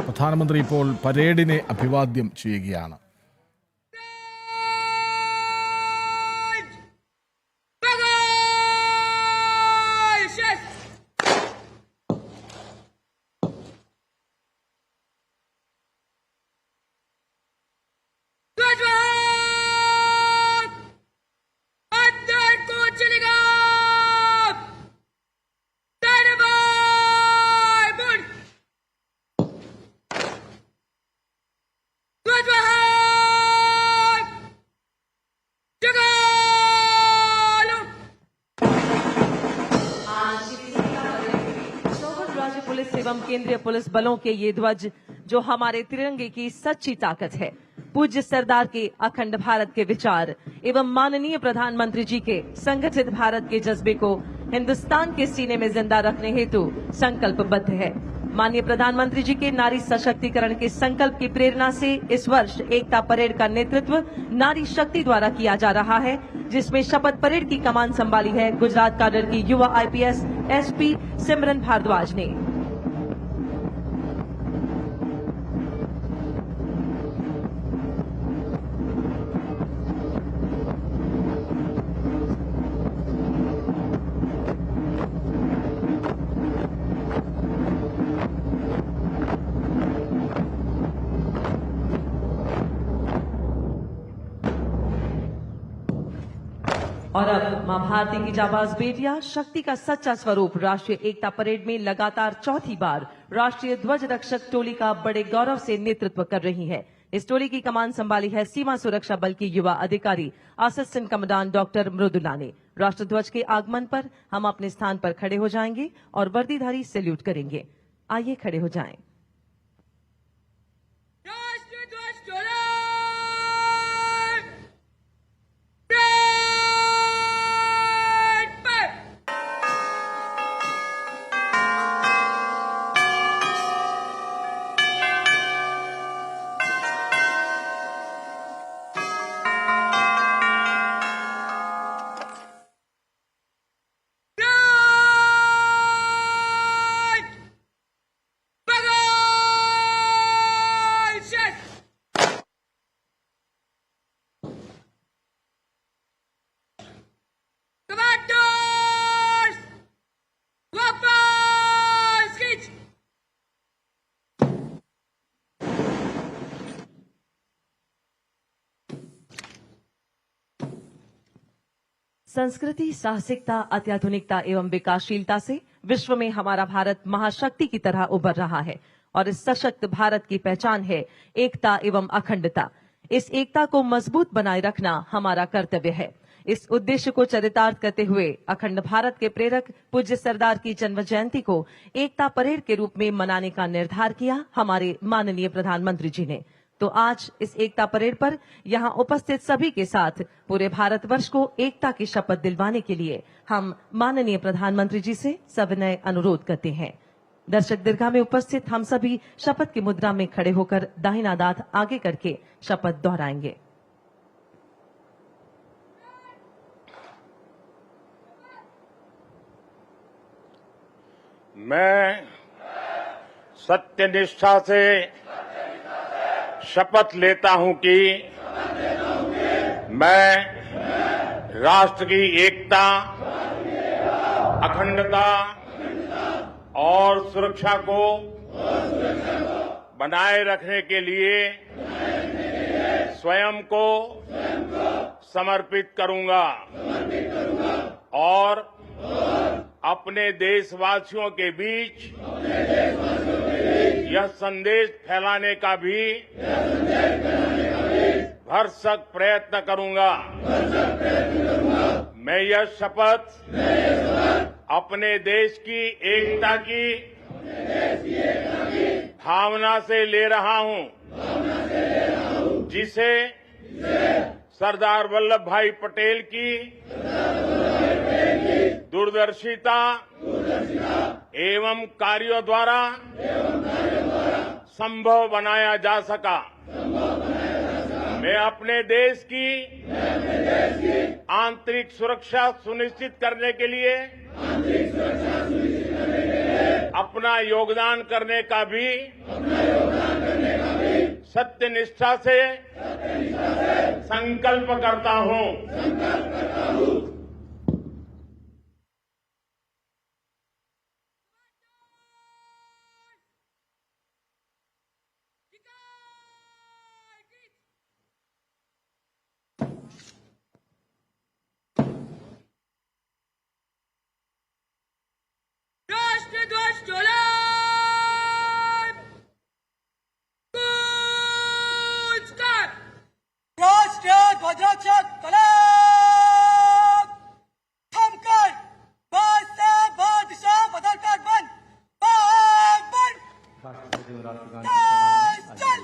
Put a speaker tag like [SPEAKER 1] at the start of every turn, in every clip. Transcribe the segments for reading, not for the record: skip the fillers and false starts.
[SPEAKER 1] പ്രധാനമന്ത്രി ഇപ്പോൾ പരേഡിനെ അഭിവാദ്യം ചെയ്യുകയാണ്.
[SPEAKER 2] पुलिस एवं केंद्रीय पुलिस बलों के ये ध्वज जो हमारे तिरंगे की सच्ची ताकत है, पूज्य सरदार के अखंड भारत के विचार एवं माननीय प्रधानमंत्री जी के संगठित भारत के जज्बे को हिंदुस्तान के सीने में जिंदा रखने हेतु संकल्पबद्ध है। माननीय प्रधानमंत्री जी के नारी सशक्तिकरण के संकल्प की प्रेरणा से इस वर्ष एकता परेड का नेतृत्व नारी शक्ति द्वारा किया जा रहा है, जिसमें शपथ परेड की कमान संभाली है गुजरात काडर की युवा IPS SP सिमरन भारद्वाज ने। और अब मां भारती की जाबाज बेटियां शक्ति का सच्चा स्वरूप राष्ट्रीय एकता परेड में लगातार चौथी बार राष्ट्रीय ध्वज रक्षक टोली का बड़े गौरव से नेतृत्व कर रही है। इस टोली की कमान संभाली है सीमा सुरक्षा बल की युवा अधिकारी असिस्टेंट कमांडेंट डॉक्टर मृदुला ने। राष्ट्रध्वज के आगमन पर हम अपने स्थान पर खड़े हो जाएंगे और वर्दीधारी सैल्यूट करेंगे। आइए खड़े हो जाएं। संस्कृति, साहसिकता, अत्याधुनिकता एवं विकासशीलता से विश्व में हमारा भारत महाशक्ति की तरह उभर रहा है और इस सशक्त भारत की पहचान है एकता एवं अखंडता। इस एकता को मजबूत बनाए रखना हमारा कर्तव्य है। इस उद्देश्य को चरितार्थ करते हुए अखंड भारत के प्रेरक पूज्य सरदार की जन्म जयंती को एकता परेड के रूप में मनाने का निर्धार किया हमारे माननीय प्रधानमंत्री जी ने। तो आज इस एकता परेड पर यहाँ उपस्थित सभी के साथ पूरे भारतवर्ष को एकता की शपथ दिलवाने के लिए हम माननीय प्रधानमंत्री जी से सविनय अनुरोध करते हैं। दर्शक दीर्घा में उपस्थित हम सभी शपथ की मुद्रा में खड़े होकर दाहिना दांत आगे करके शपथ दोहराएंगे।
[SPEAKER 3] मैं सत्यनिष्ठा से शपथ लेता हूं कि मैं राष्ट्र की एकता, अखंडता और सुरक्षा को बनाए रखने के लिए स्वयं को समर्पित करूंगा और अपने देशवासियों के बीच यह संदेश फैलाने का भी भरसक प्रयत्न करूंगा। मैं यह शपथ अपने देश की एकता की भावना से ले रहा हूं, जिसे सरदार वल्लभ भाई पटेल की दूरदर्शिता एवं कार्यों द्वारा संभव बनाया जा सका। मैं अपने देश की आंतरिक सुरक्षा सुनिश्चित करने के लिए अपना योगदान करने का भी सत्य निष्ठा से संकल्प करता हूं।
[SPEAKER 4] राष्ट्रध्वज डोला, कूच कर।
[SPEAKER 5] राष्ट्रध्वजरक्षक कलाम, थमकर, बादशाह बादशाह बदलकर बंद, बंद, चल।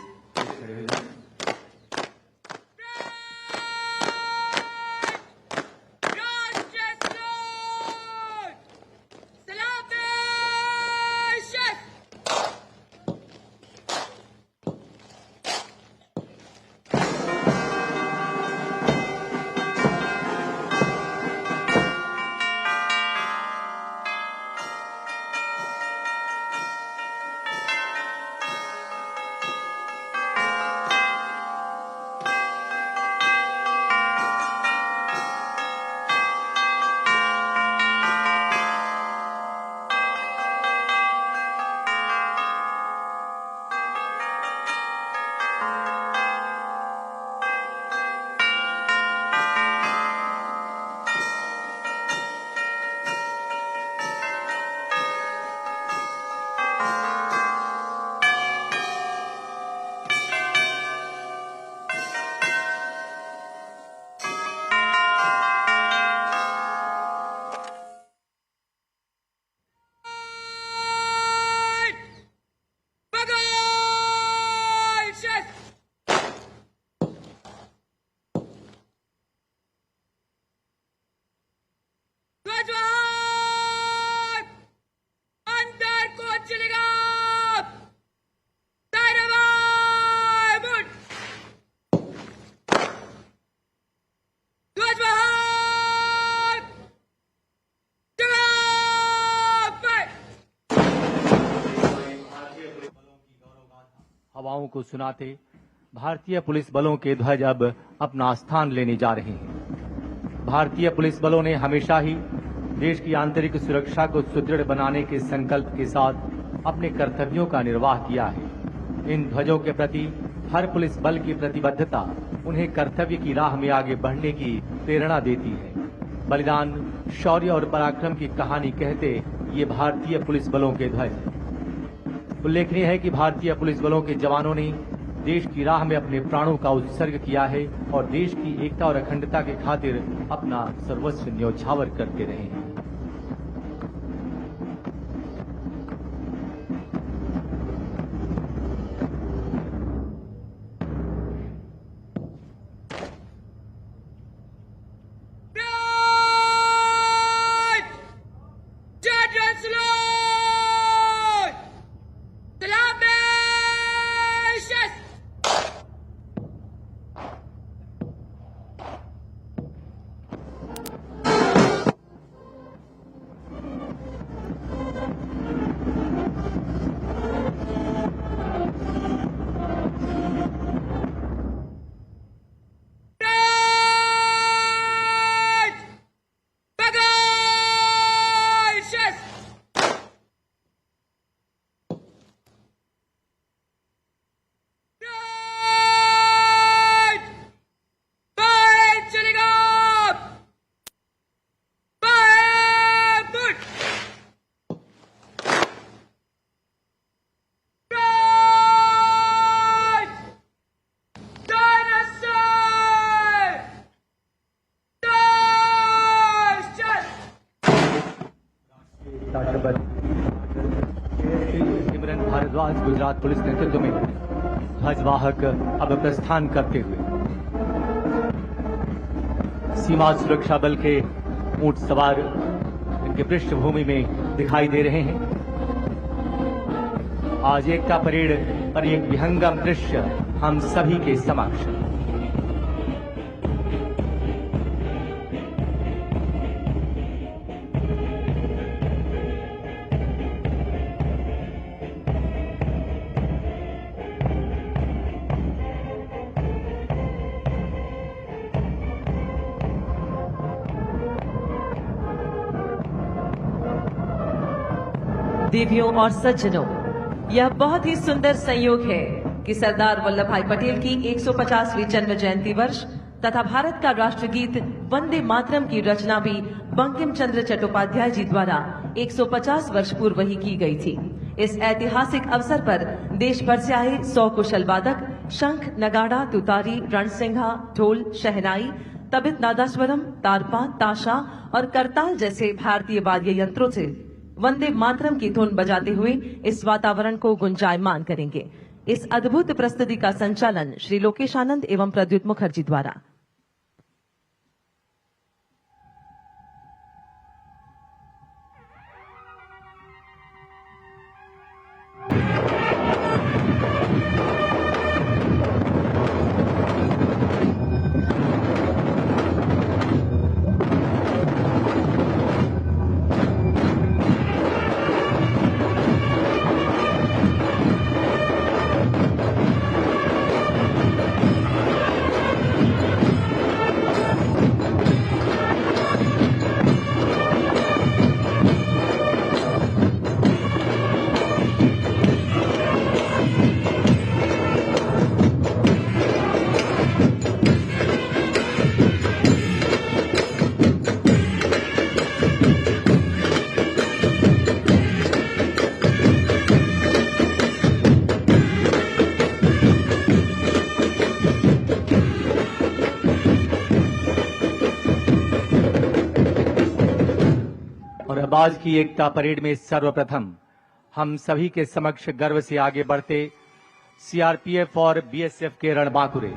[SPEAKER 6] हवाओं को सुनाते भारतीय पुलिस बलों के ध्वज अब अपना स्थान लेने जा रहे हैं। भारतीय पुलिस बलों ने हमेशा ही देश की आंतरिक सुरक्षा को सुदृढ़ बनाने के संकल्प के साथ अपने कर्तव्यों का निर्वाह किया है। इन ध्वजों के प्रति हर पुलिस बल की प्रतिबद्धता उन्हें कर्तव्य की राह में आगे बढ़ने की प्रेरणा देती है। बलिदान, शौर्य और पराक्रम की कहानी कहते ये भारतीय पुलिस बलों के ध्वज हैं। उल्लेखनीय है कि भारतीय पुलिस बलों के जवानों ने देश की राह में अपने प्राणों का उत्सर्ग किया है और देश की एकता और अखंडता के खातिर अपना सर्वस्व न्यौछावर करते रहे हैं। भारद्वाज गुजरात पुलिस नेतृत्व में ध्वजवाहक अब प्रस्थान करते हुए सीमा सुरक्षा बल के ऊंट सवार इनके पृष्ठभूमि में दिखाई दे रहे हैं। आज एकता परेड पर एक विहंगम दृश्य हम सभी के समक्ष।
[SPEAKER 2] देवियों और सज्जनों, यह बहुत ही सुंदर संयोग है कि सरदार वल्लभ भाई पटेल की 150वीं जन्म जयंती वर्ष तथा भारत का राष्ट्रगीत वंदे मातरम की रचना भी बंकिम चंद्र चट्टोपाध्याय जी द्वारा 150 वर्ष पूर्व ही की गई थी। इस ऐतिहासिक अवसर पर देश भर से आए 100 कुशल वादक शंख, नगाड़ा, तुतारी, रणसिंघा, ढोल, शहनाई, तबित, नादास्वरम, तारपा, ताशा और करताल जैसे भारतीय वाद्य यंत्रों से वंदे मातरम की धुन बजाते हुए इस वातावरण को गुंजायमान करेंगे। इस अद्भुत प्रस्तुति का संचालन श्री लोकेश आनंद एवं प्रद्युत मुखर्जी द्वारा।
[SPEAKER 6] अब आज की एकता परेड में सर्वप्रथम हम सभी के समक्ष गर्व से आगे बढ़ते सीआरपीएफ और बीएसएफ के रणबांकुरे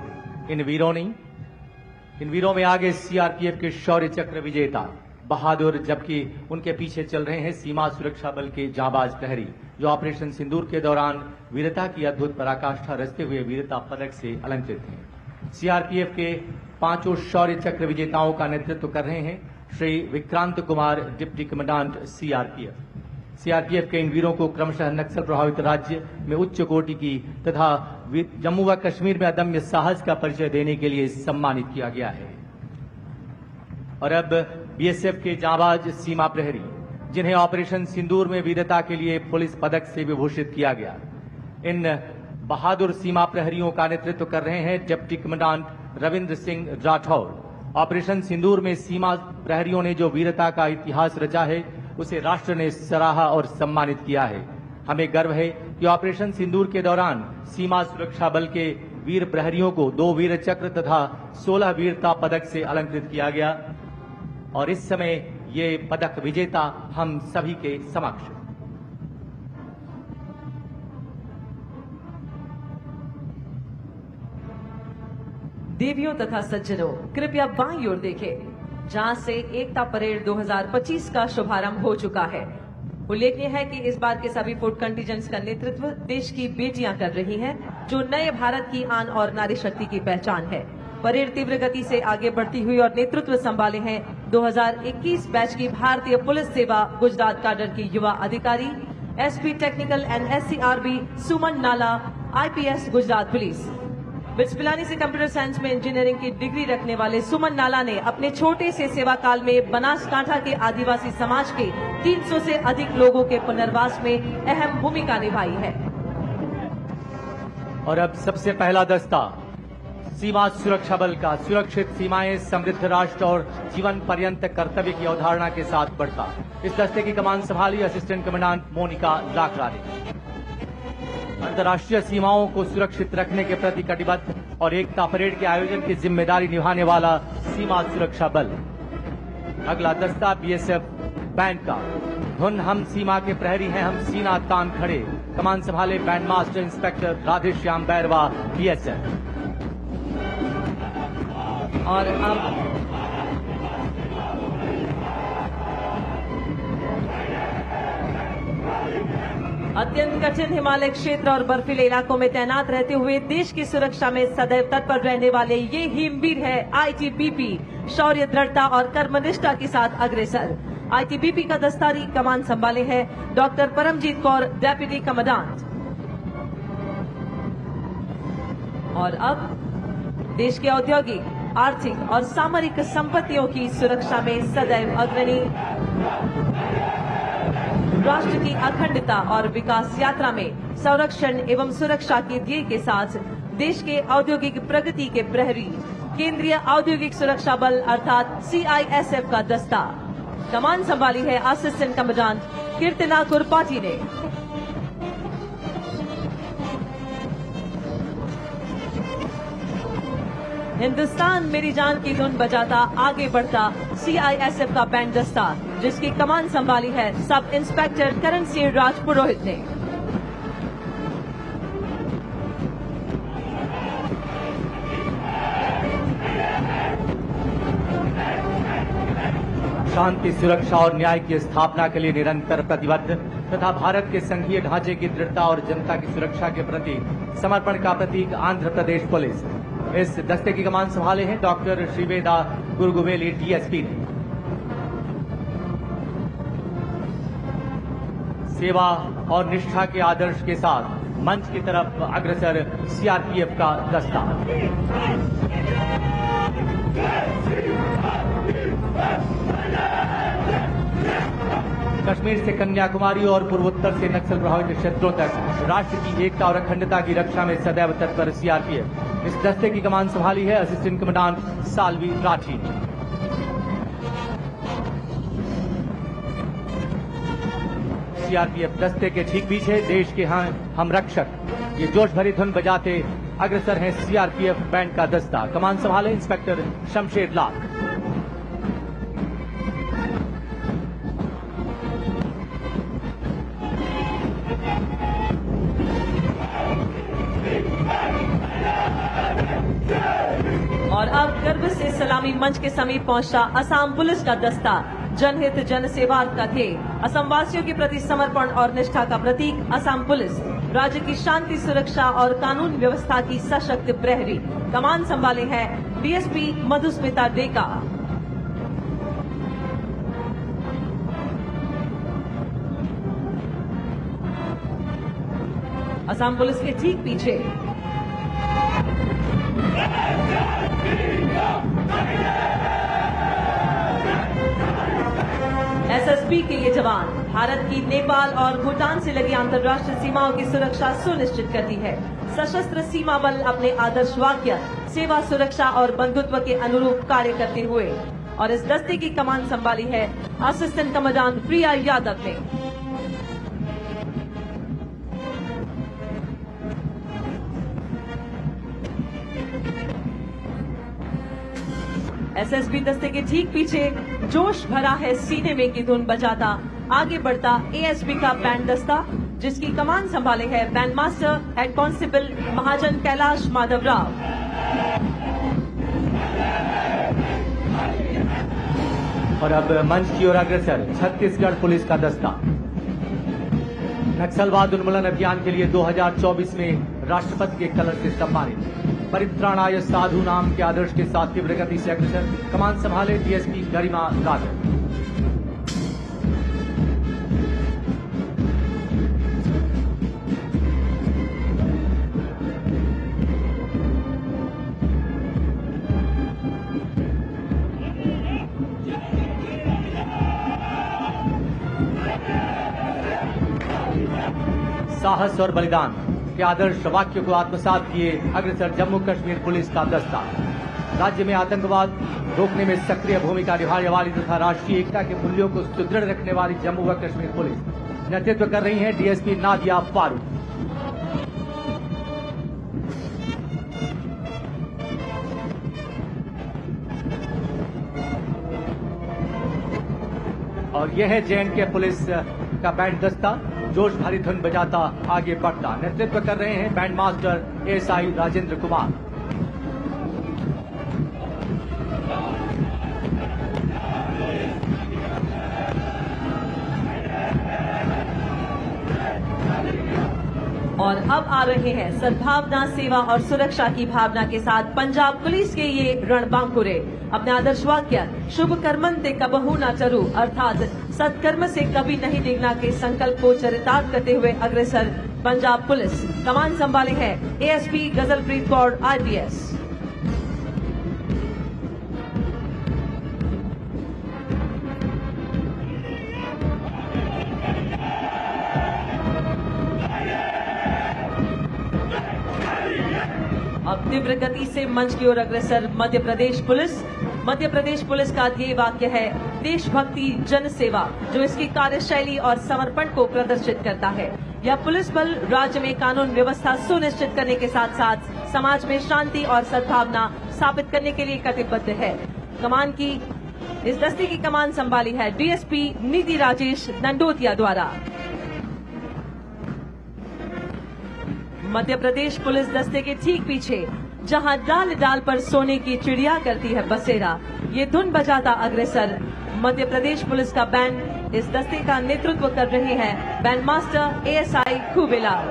[SPEAKER 6] इन वीरों में आगे सीआरपीएफ के शौर्य चक्र विजेता बहादुर, जबकि उनके पीछे चल रहे हैं सीमा सुरक्षा बल के जांबाज प्रहरी जो ऑपरेशन सिंदूर के दौरान वीरता की अद्भुत पराकाष्ठा रचते हुए वीरता पदक से अलंकृत हैं। सीआरपीएफ के 5 शौर्य चक्र विजेताओं का नेतृत्व कर रहे हैं Shri Vikrant Kumar, deputy commandant CRPF के इन वीरों को क्रमशः नक्सल प्रभावित राज्य में उच्च कोटि की तथा जम्मू व कश्मीर में अदम्य साहस का परिचय देने के लिए सम्मानित किया गया है। और अब बीएसएफ के जांबाज सीमा प्रहरी जिन्हें ऑपरेशन सिंदूर में वीरता के लिए पुलिस पदक से विभूषित किया गया, इन बहादुर सीमा प्रहरियों का नेतृत्व कर रहे हैं deputy commandant Ravindra Singh Rathore. Operation Sindoor में सीमा प्रहरियों ने जो वीरता का इतिहास रचा है उसे राष्ट्र ने सराहा और सम्मानित किया है। हमें गर्व है कि ऑपरेशन सिंदूर के दौरान सीमा सुरक्षा बल के वीर प्रहरियों को 2 वीर चक्र तथा 16 वीरता पदक से अलंकृत किया गया और इस समय ये पदक विजेता हम सभी के समक्ष।
[SPEAKER 2] देवियों तथा सज्जनों, कृपया बाईं ओर देखें, जहां से एकता परेड 2025 का शुभारंभ हो चुका है। उल्लेखनीय है कि इस बार के सभी फुट कंटीजेंट्स का नेतृत्व देश की बेटियां कर रही हैं, जो नए भारत की आन और नारी शक्ति की पहचान है। परेड तीव्र गति से आगे बढ़ती हुई और नेतृत्व संभाले हैं 2021 बैच की भारतीय पुलिस सेवा गुजरात काडर की युवा अधिकारी एसपी टेक्निकल एंड एससीआरबी सुमन नाला, IPS Gujarat police. Bits Pilani से कंप्यूटर साइंस में इंजीनियरिंग की डिग्री रखने वाले सुमन नाला ने अपने छोटे से सेवा काल में बनासकांठा के आदिवासी समाज के 300 से अधिक लोगों के पुनर्वास में अहम भूमिका निभाई है।
[SPEAKER 6] और अब सबसे पहला दस्ता सीमा सुरक्षा बल का सुरक्षित सीमाएं समृद्ध राष्ट्र और जीवन पर्यंत कर्तव्य की अवधारणा के साथ बढ़ता। इस दस्ते की कमान संभाली असिस्टेंट कमांडेंट मोनिका लाकरा ने। अंतर्राष्ट्रीय सीमाओं को सुरक्षित रखने के प्रति कटिबद्ध और एकता परेड के आयोजन की जिम्मेदारी निभाने वाला सीमा सुरक्षा बल। अगला दस्ता बीएसएफ बैंड का। धुन हम सीमा के प्रहरी हैं, हम सीना तान खड़े। कमान संभाले band master inspector Radheshyam Bairwa, BSF.
[SPEAKER 2] और अब अत्यंत कठिन हिमालय क्षेत्र और बर्फीले इलाकों में तैनात रहते हुए देश की सुरक्षा में सदैव तत्पर रहने वाले ये हिमवीर है आईटीबीपी, शौर्य, दृढ़ता और कर्मनिष्ठा के साथ अग्रसर। आईटीबीपी का दस्तारी कमान संभाले है doctor Paramjit Kaur, deputy commandant. और अब देश के औद्योगिक, आर्थिक और सामरिक संपत्तियों की सुरक्षा में सदैव अग्रणी राष्ट्र की अखंडता और विकास यात्रा में संरक्षण एवं सुरक्षा के ध्येय के साथ देश के औद्योगिक प्रगति के प्रहरी केंद्रीय औद्योगिक सुरक्षा बल अर्थात CISF का दस्ता कमान संभाली है असिस्टेंट कमांडेंट कीर्तना कुरपाटी ने। हिंदुस्तान मेरी जान की धुन बजाता आगे बढ़ता CISF का बैंड दस्ता जिसकी कमान संभाली है सब इंस्पेक्टर करण सिंह राजपुरोहित ने।
[SPEAKER 6] शांति, सुरक्षा और न्याय की स्थापना के लिए निरंतर प्रतिबद्ध तथा भारत के संघीय ढांचे की दृढ़ता और जनता की सुरक्षा के प्रति समर्पण का प्रतीक आंध्र प्रदेश पुलिस। इस दस्ते की कमान संभाले हैं डॉक्टर श्रीवेदा गुरुगुवेली DSP ने। सेवा और निष्ठा के आदर्श के साथ मंच की तरफ अग्रसर CRPF का दस्ता। कश्मीर से कन्याकुमारी और पूर्वोत्तर से नक्सल प्रभावित क्षेत्रों तक राष्ट्र की एकता और अखंडता की रक्षा में सदैव तत्पर CRPF। इस दस्ते की कमान संभाली है असिस्टेंट कमांडेंट साल्वी राठी ने। CRPF दस्ते के ठीक पीछे देश के हम रक्षक ये जोश भरी धुन बजाते अग्रसर हैं CRPF बैंड का दस्ता। कमान संभाले इंस्पेक्टर शमशेर लाल।
[SPEAKER 2] और अब गर्व से सलामी मंच के समीप पहुंचा असम पुलिस का दस्ता जनहित जन सेवा का ध्येय असम वासियों के प्रति समर्पण और निष्ठा का प्रतीक असम पुलिस राज्य की शांति, सुरक्षा और कानून व्यवस्था की सशक्त प्रहरी। कमान संभाले हैं DSP मधुस्मिता डेका। असम पुलिस के ठीक पीछे SSB के ये जवान भारत की नेपाल और भूटान से लगी अंतर्राष्ट्रीय सीमाओं की सुरक्षा सुनिश्चित करती है। सशस्त्र सीमा बल अपने आदर्श वाक्य सेवा, सुरक्षा और बंधुत्व के अनुरूप कार्य करते हुए और इस दस्ते की कमान संभाली है असिस्टेंट कमांडेंट प्रिया यादव ने। SSB दस्ते के ठीक पीछे जोश भरा है सीने में की धुन बजाता आगे बढ़ता ASB का बैंड दस्ता जिसकी कमान संभाले है बैंड मास्टर हेड कांस्टेबल महाजन कैलाश माधव राव।
[SPEAKER 6] और अब मंच की ओर अग्रसर छत्तीसगढ़ पुलिस का दस्ता। नक्सलवाद उन्मूलन अभियान के लिए 2024 में राष्ट्रपति के कलश से सम्मानित परित्राणाय साधु नाम के आदर्श के साथ तीव्र गति से अग्रसर। कमान संभाले DSP गरिमा राघव। साहस और बलिदान के आदर्श वाक्य को आत्मसात किए अग्रसर जम्मू कश्मीर पुलिस का दस्ता। राज्य में आतंकवाद रोकने में सक्रिय भूमिका निभाने वाली तथा राष्ट्रीय एकता के मूल्यों को सुदृढ़ रखने वाली जम्मू व कश्मीर पुलिस नेतृत्व कर रही है DSP नादिया फारूक। और यह है JNK पुलिस का बैंड दस्ता जोश भरी धुन बजाता आगे बढ़ता। नेतृत्व कर रहे हैं band master ASI Rajendra Kumar.
[SPEAKER 2] और अब आ रहे हैं सद्भावना, सेवा और सुरक्षा की भावना के साथ पंजाब पुलिस के ये रणबांकुरे अपने आदर्श वाक्य शुभ कर्मंते कबहू ना चरू अर्थात सत्कर्म से कभी नहीं डिगना के संकल्प को चरितार्थ करते हुए अग्रसर पंजाब पुलिस। कमान संभाले हैं ASP गजलप्रीत कौर IPS। अब तीव्र गति से मंच की ओर अग्रसर मध्य प्रदेश पुलिस। मध्य प्रदेश पुलिस का ध्येय वाक्य है देशभक्ति जन सेवा, जो इसकी कार्यशैली और समर्पण को प्रदर्शित करता है। यह पुलिस बल राज्य में कानून व्यवस्था सुनिश्चित करने के साथ साथ समाज में शांति और सद्भावना स्थापित करने के लिए कटिबद्ध है। इस दस्ते की कमान संभाली है डीएसपी निधि राजेश दंडोतिया द्वारा। मध्य प्रदेश पुलिस दस्ते के ठीक पीछे, जहां डाल डाल पर सोने की चिड़िया करती है बसेरा, ये धुन बजाता अग्रसर मध्य प्रदेश पुलिस का बैंड। इस दस्ते का नेतृत्व कर रहे हैं बैंड मास्टर एएसआई खूबेलाल।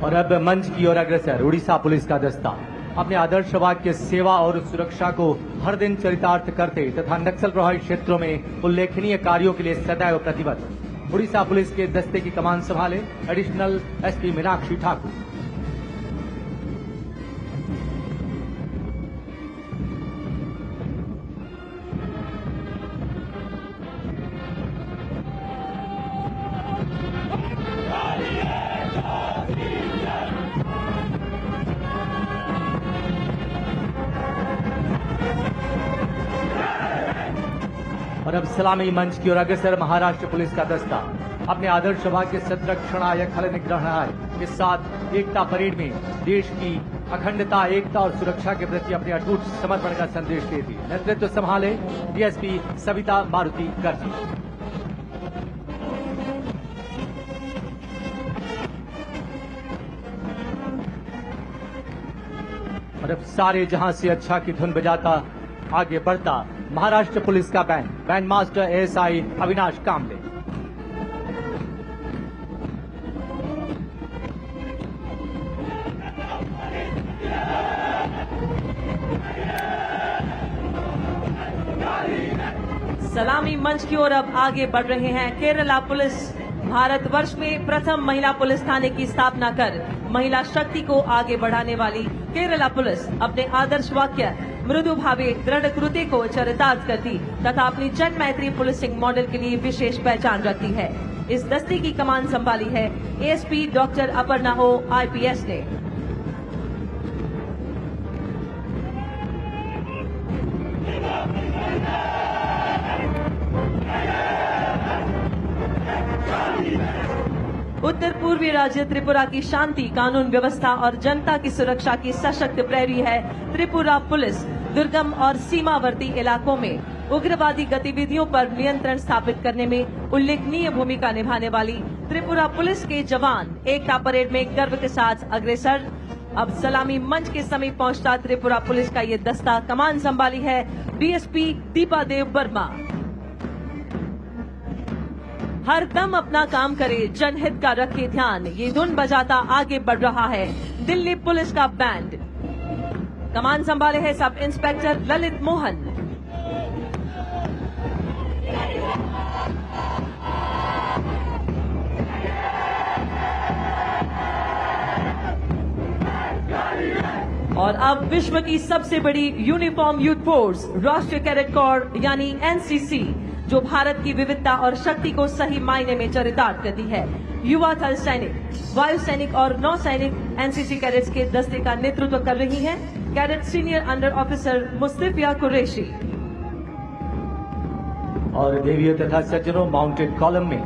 [SPEAKER 6] और अब मंच की ओर अग्रसर उड़ीसा पुलिस का दस्ता अपने आदर्श वाक्य सेवा और सुरक्षा को हर दिन चरितार्थ करते तथा नक्सल प्रभावित क्षेत्रों में उल्लेखनीय कार्यों के लिए सदैव प्रतिबद्ध उड़ीसा पुलिस के दस्ते की कमान संभाले एडिशनल एसपी मीनाक्षी ठाकुर। और अब सलामी मंच की ओर अग्रसर महाराष्ट्र पुलिस का दस्ता अपने आदर्श वाक्य संरक्षणाय खल निग्रहणाय के साथ एकता परेड में देश की अखंडता, एकता और सुरक्षा के प्रति अपने अटूट समर्पण का संदेश देती। नेतृत्व संभाले डीएसपी सविता मारुति गर्जी। और अब सारे जहां से अच्छा की धुन बजाता आगे बढ़ता महाराष्ट्र पुलिस का बैंड मास्टर एएसआई अविनाश कामले।
[SPEAKER 2] सलामी मंच की ओर अब आगे बढ़ रहे हैं केरला पुलिस। भारतवर्ष में प्रथम महिला पुलिस थाने की स्थापना कर महिला शक्ति को आगे बढ़ाने वाली केरला पुलिस अपने आदर्श वाक्य मृदु भावे दृढ़ कृत्य को चरितार्थ करती तथा अपनी जन मैत्री पुलिसिंग मॉडल के लिए विशेष पहचान रखती है। इस दस्ते की कमान संभाली है एएसपी डॉक्टर अपर्णा हो आईपीएस ने। उत्तर पूर्वी राज्य त्रिपुरा की शांति, कानून व्यवस्था और जनता की सुरक्षा की सशक्त प्रहरी है त्रिपुरा पुलिस। दुर्गम और सीमावर्ती इलाकों में उग्रवादी गतिविधियों पर नियंत्रण स्थापित करने में उल्लेखनीय भूमिका निभाने वाली त्रिपुरा पुलिस के जवान एकता परेड में गर्व के साथ अग्रसर। अब सलामी मंच के समीप पहुंचता त्रिपुरा पुलिस का ये दस्ता कमान संभाली है डीएसपी दीपा देव वर्मा। हर दम अपना काम करे, जनहित का रखे ध्यान, ये धुन बजाता आगे बढ़ रहा है दिल्ली पुलिस का बैंड। कमान संभाले है सब इंस्पेक्टर ललित मोहन। और अब विश्व की सबसे बड़ी यूनिफॉर्म यूथ फोर्स राष्ट्रीय कैडेट कोर यानी एनसीसी, जो भारत की विविधता और शक्ति को सही मायने में चरितार्थ करती है। युवा थल सैनिक, वायु सैनिक और नौ सैनिक एनसीसी कैडेट्स के दस्ते का नेतृत्व कर रही हैं cadet senior under officer Mustafiya Qureshi.
[SPEAKER 6] और देवियों तथा सज्जनों, माउंटेड कॉलम में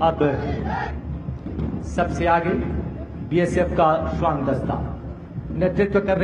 [SPEAKER 6] अब सबसे आगे बीएसएफ का श्वान दस्ता नेतृत्व कर रही